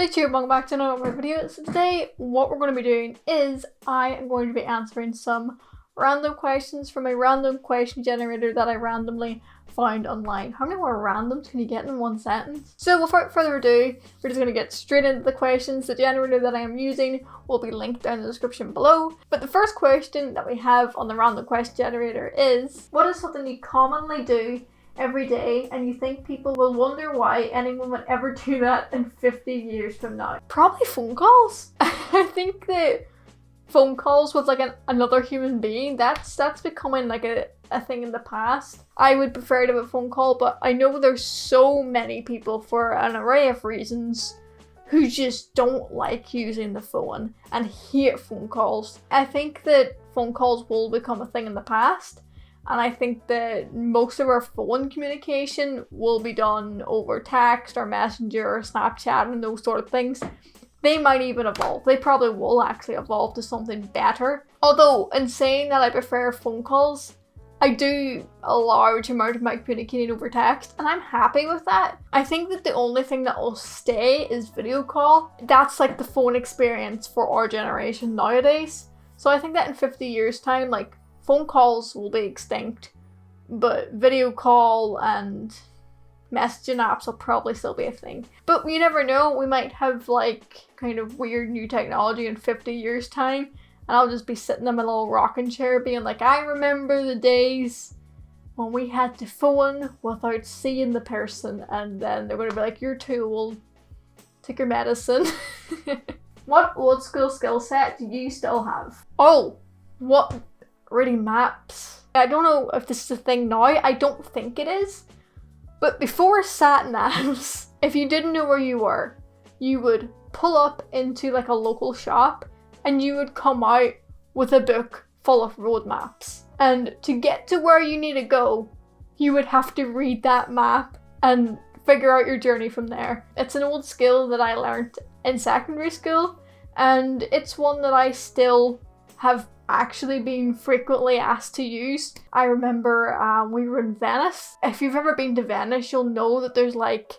Stay tuned, welcome back to another video. So today, what we're going to be doing is I am going to be answering some random questions from a random question generator that I randomly found online. How many more randoms can you get in one sentence? So without further ado, we're just going to get straight into the questions. The generator that I am using will be linked down in the description below. But the first question that we have on the random question generator is, what is something you commonly do every day and you think people will wonder why anyone would ever do that in 50 years from now? Probably phone calls. I think that phone calls with like another human being, that's becoming like a thing in the past. I would prefer to have a phone call, but I know there's so many people for an array of reasons who just don't like using the phone and hate phone calls. I think that phone calls will become a thing in the past. And I think that most of our phone communication will be done over text or Messenger or Snapchat and those sort of things. They might even evolve. They probably will actually evolve to something better. Although, in saying that I prefer phone calls, I do a large amount of my communicating over text, and I'm happy with that. I think that the only thing that will stay is video call. That's like the phone experience for our generation nowadays. So I think that in 50 years time, like, phone calls will be extinct, but video call and messaging apps will probably still be a thing. But you never know, we might have like kind of weird new technology in 50 years time, and I'll just be sitting in my little rocking chair being like, I remember the days when we had to phone without seeing the person, and then they're going to be like, you're too old, take your medicine. What old school skill set do you still have? Oh, what? Reading maps. I don't know if this is a thing now. I don't think it is. But before sat navs, if you didn't know where you were, you would pull up into like a local shop and you would come out with a book full of road maps. And to get to where you need to go, you would have to read that map and figure out your journey from there. It's an old skill that I learned in secondary school, and it's one that I still have actually been frequently asked to use. I remember we were in Venice. If you've ever been to Venice, you'll know that there's like,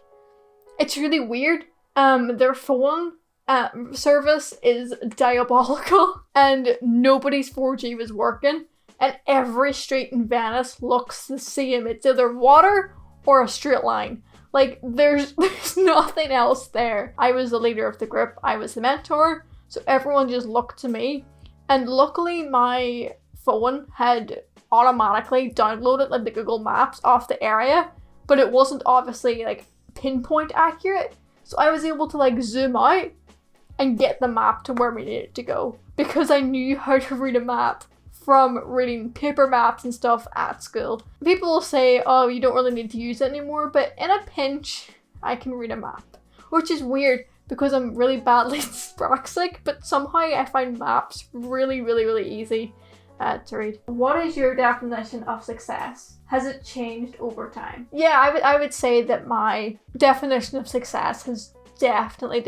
it's really weird. Their phone service is diabolical and nobody's 4G was working, and every street in Venice looks the same. It's either water or a straight line. Like there's nothing else there. I was the leader of the group. I was the mentor, so everyone just looked to me. And luckily my phone had automatically downloaded like the Google Maps off the area, but it wasn't obviously like pinpoint accurate. So I was able to like zoom out and get the map to where we needed to go, because I knew how to read a map from reading paper maps and stuff at school. People will say, oh, you don't really need to use it anymore, but in a pinch, I can read a map, which is weird, because I'm really badly dyslexic, but somehow I find maps really easy to read. What is your definition of success? Has it changed over time? Yeah, I would say that my definition of success has definitely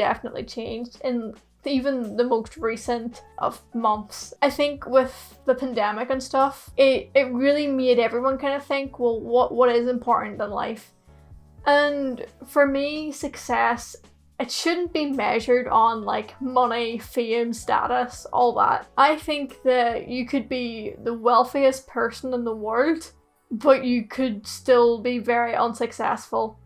changed in even the most recent of months. I think with the pandemic and stuff, it really made everyone kind of think, well, what is important in life? And for me, success, it shouldn't be measured on like money, fame, status, all that. I think that you could be the wealthiest person in the world, but you could still be very unsuccessful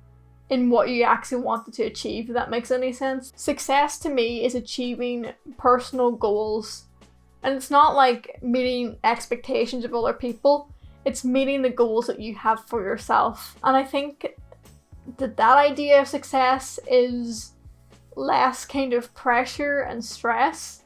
in what you actually wanted to achieve, if that makes any sense. Success to me is achieving personal goals. And it's not like meeting expectations of other people, it's meeting the goals that you have for yourself. And I think that idea of success is less kind of pressure and stress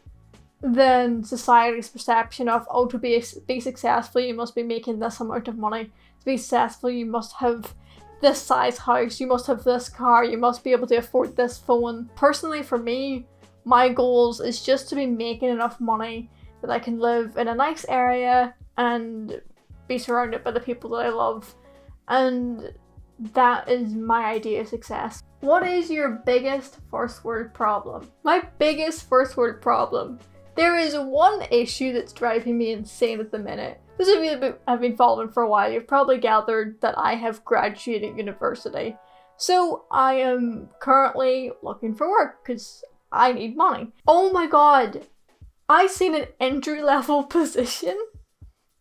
than society's perception of, oh, to be successful you must be making this amount of money, to be successful you must have this size house, you must have this car, you must be able to afford this phone. Personally for me, my goals is just to be making enough money that I can live in a nice area and be surrounded by the people that I love, and that is my idea of success. What is your biggest first word problem? My biggest first word problem. There is one issue that's driving me insane at the minute. Those of you that have been following for a while, you've probably gathered that I have graduated university. So I am currently looking for work because I need money. Oh my god, I seen an entry-level position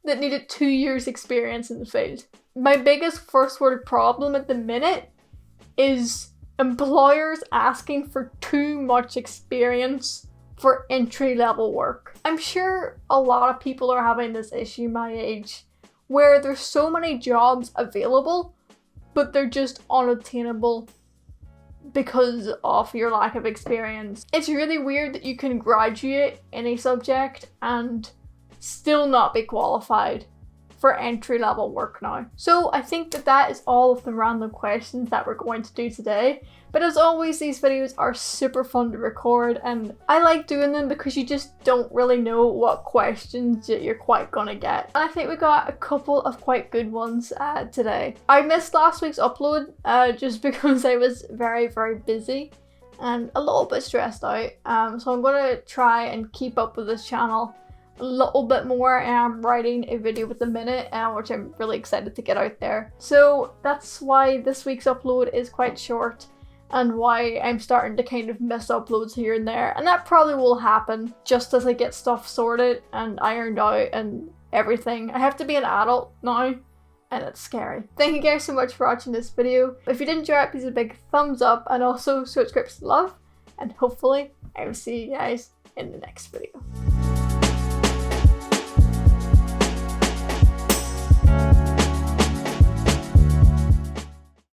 that needed 2 years experience in the field. My biggest first world problem at the minute is employers asking for too much experience for entry-level work. I'm sure a lot of people are having this issue my age, where there's so many jobs available, but they're just unattainable because of your lack of experience. It's really weird that you can graduate in a subject and still not be qualified for entry-level work now. So I think that is all of the random questions that we're going to do today. But as always, these videos are super fun to record, and I like doing them because you just don't really know what questions that you're quite gonna get. And I think we got a couple of quite good ones today. I missed last week's upload just because I was very busy and a little bit stressed out. So I'm gonna try and keep up with this channel a little bit more, and I'm writing a video at the minute, which I'm really excited to get out there. So that's why this week's upload is quite short, and why I'm starting to kind of miss uploads here and there. And that probably will happen just as I get stuff sorted and ironed out and everything. I have to be an adult now, and it's scary. Thank you guys so much for watching this video. If you did enjoy it, please a big thumbs up, and also subscribe to love, and hopefully I will see you guys in the next video.